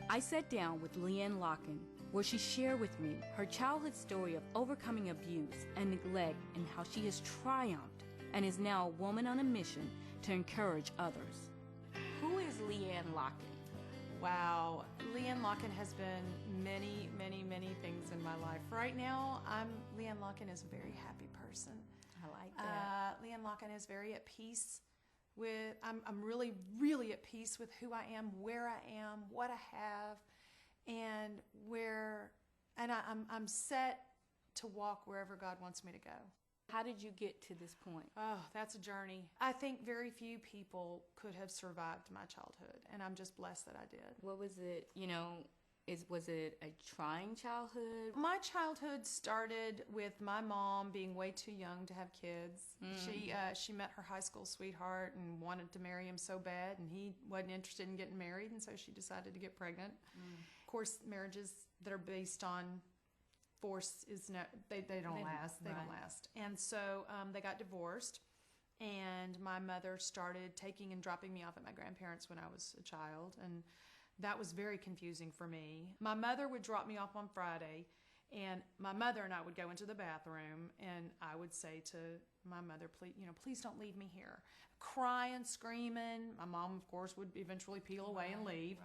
I sat down with LeeAnne Locken, where she shared with me her childhood story of overcoming abuse and neglect and how she has triumphed and is now a woman on a mission to encourage others. Who is LeeAnne Locken? Wow, LeeAnne Locken has been many, many, many things in my life. Right now, LeeAnne Locken is a very happy person. I like that. LeeAnne Locken is very at peace with, I'm really, really at peace with who I am, where I am, what I have, and I'm set to walk wherever God wants me to go. How did you get to this point? Oh, that's a journey. I think very few people could have survived my childhood, and I'm just blessed that I did. What was it, was it a trying childhood? My childhood started with my mom being way too young to have kids. She met her high school sweetheart and wanted to marry him so bad, and he wasn't interested in getting married, and so she decided to get pregnant. Of course, marriages that are based on force they don't last. They don't last. And so they got divorced, and my mother started taking and dropping me off at my grandparents when I was a child, and that was very confusing for me. My mother would drop me off on Friday, and my mother and I would go into the bathroom, and I would say to my mother, please don't leave me here. Crying, screaming. My mom, of course, would eventually peel away and leave.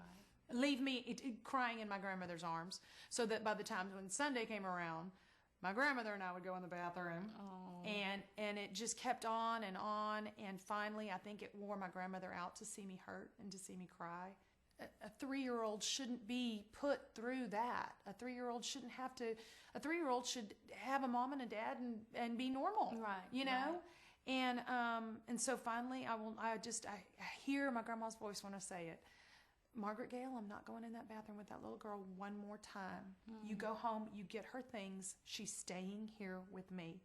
Leave me crying in my grandmother's arms, so that by the time when Sunday came around, my grandmother and I would go in the bathroom. And it just kept on, and finally I think it wore my grandmother out to see me hurt and to see me cry. A 3-year-old shouldn't be put through that. A 3-year-old shouldn't have to. A 3-year-old should have a mom and a dad and be normal, you know. Right. And so finally I hear my grandma's voice when I say it. Margaret Gale, I'm not going in that bathroom with that little girl one more time. You go home, you get her things. She's staying here with me.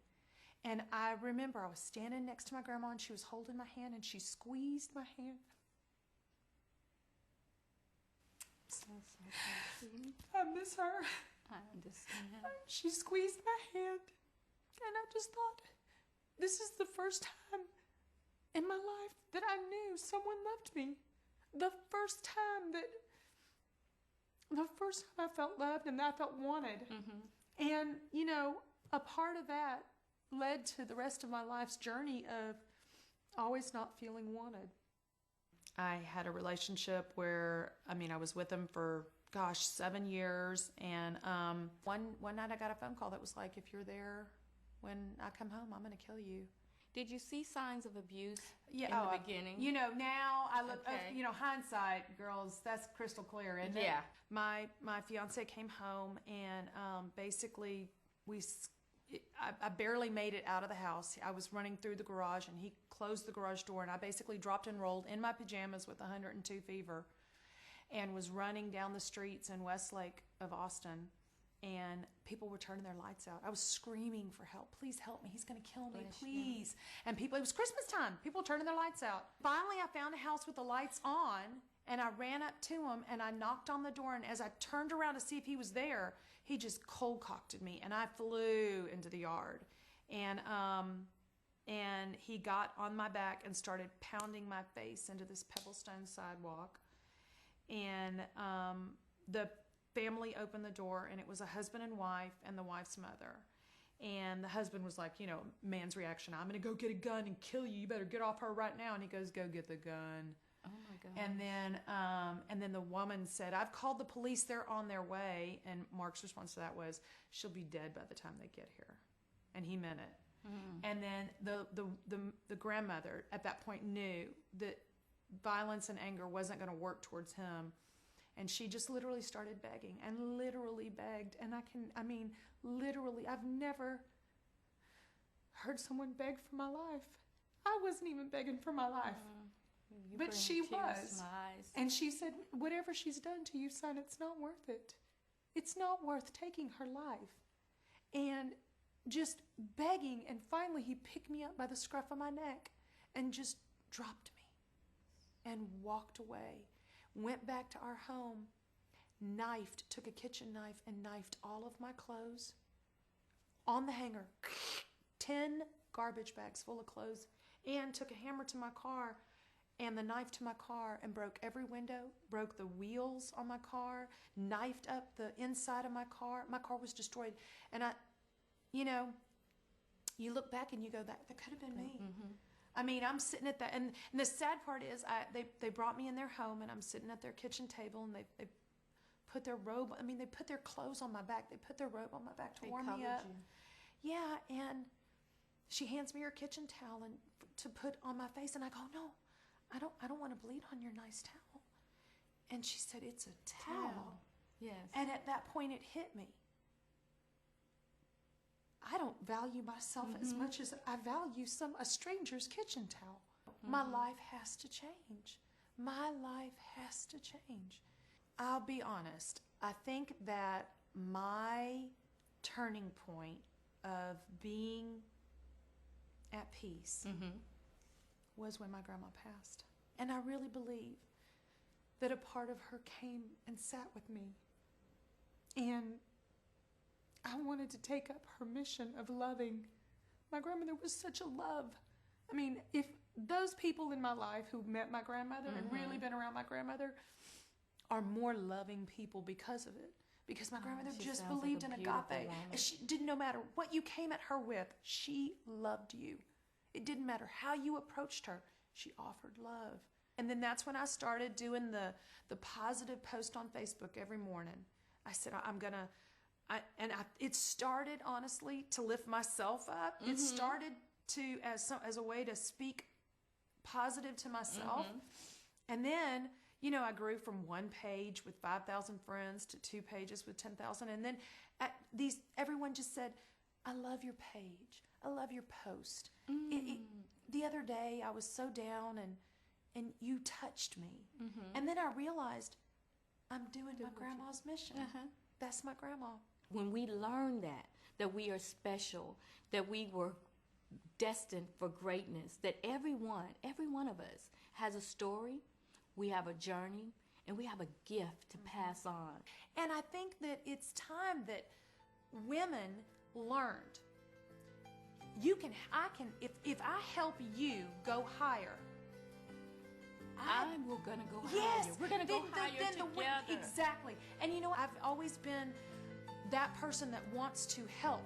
And I remember I was standing next to my grandma, and she was holding my hand, and she squeezed my hand. I miss her. I understand. She squeezed my hand, and I just thought, this is the first time in my life that I knew someone loved me. The first time I felt loved and I felt wanted. And, a part of that led to the rest of my life's journey of always not feeling wanted. I had a relationship where, I was with him for, 7 years. And one night I got a phone call that was like, if you're there when I come home, I'm going to kill you. Did you see signs of abuse in the beginning? Now I look, hindsight, girls, that's crystal clear, isn't it? Yeah. My fiance came home, and basically I barely made it out of the house. I was running through the garage, and he closed the garage door, and I basically dropped and rolled in my pajamas with 102 fever and was running down the streets in Westlake of Austin. And people were turning their lights out. I was screaming for help. Please help me. He's going to kill me. Please. And it was Christmas time. People were turning their lights out. Finally, I found a house with the lights on, and I ran up to him, and I knocked on the door. And as I turned around to see if he was there, he just cold-cocked me, and I flew into the yard. And he got on my back and started pounding my face into this pebblestone sidewalk. And the family opened the door, and it was a husband and wife and the wife's mother. And the husband was like, man's reaction, I'm going to go get a gun and kill you. You better get off her right now. And he goes, go get the gun. Oh my God. And then the woman said, I've called the police. They're on their way. And Mark's response to that was, she'll be dead by the time they get here. And he meant it. And then the grandmother at that point knew that violence and anger wasn't going to work towards him. And she just literally started begging and literally begged. And literally, I've never heard someone beg for my life. I wasn't even begging for my life. But she was. And she said, whatever she's done to you, son, it's not worth it. It's not worth taking her life. And just begging. And finally, he picked me up by the scruff of my neck and just dropped me and walked away. Went back to our home, took a kitchen knife and knifed all of my clothes on the hanger, 10 garbage bags full of clothes, and took a hammer to my car and the knife to my car and broke every window, broke the wheels on my car, knifed up the inside of my car. My car was destroyed. And you look back and you go, that could have been me. Mm-hmm. I mean, I'm sitting at that, and the sad part is they brought me in their home, and I'm sitting at their kitchen table, and they put their robe, they put their clothes on my back. They put their robe on my back to warm me up. You. Yeah, and she hands me her kitchen towel and to put on my face, and I go, no, I don't want to bleed on your nice towel. And she said, it's a towel. Yes. And at that point, it hit me. I don't value myself as much as I value a stranger's kitchen towel. My life has to change. My life has to change. I'll be honest. I think that my turning point of being at peace was when my grandma passed. And I really believe that a part of her came and sat with me. And I wanted to take up her mission of loving. My grandmother was such a love. I mean, if those people in my life who met my grandmother and really been around my grandmother are more loving people because of it. Because my grandmother just believed in agape. And she didn't, no matter what you came at her with, she loved you. It didn't matter how you approached her. She offered love. And then that's when I started doing the positive post on Facebook every morning. I said, it started, honestly, to lift myself up. It started as a way to speak positive to myself. And then, I grew from one page with 5,000 friends to 2 pages with 10,000. And then everyone just said, I love your page. I love your post. The other day, I was so down and you touched me. And then I realized I'm doing my grandma's mission. That's my grandma. When we learn that we are special, that we were destined for greatness, that every one of us has a story, we have a journey, and we have a gift to pass on. And I think that it's time that women learned. If I help you go higher, I'm going to go yes, higher. We're going to go higher together. Exactly. And I've always been that person that wants to help.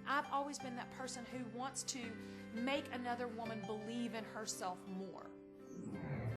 I've always been that person who wants to make another woman believe in herself more.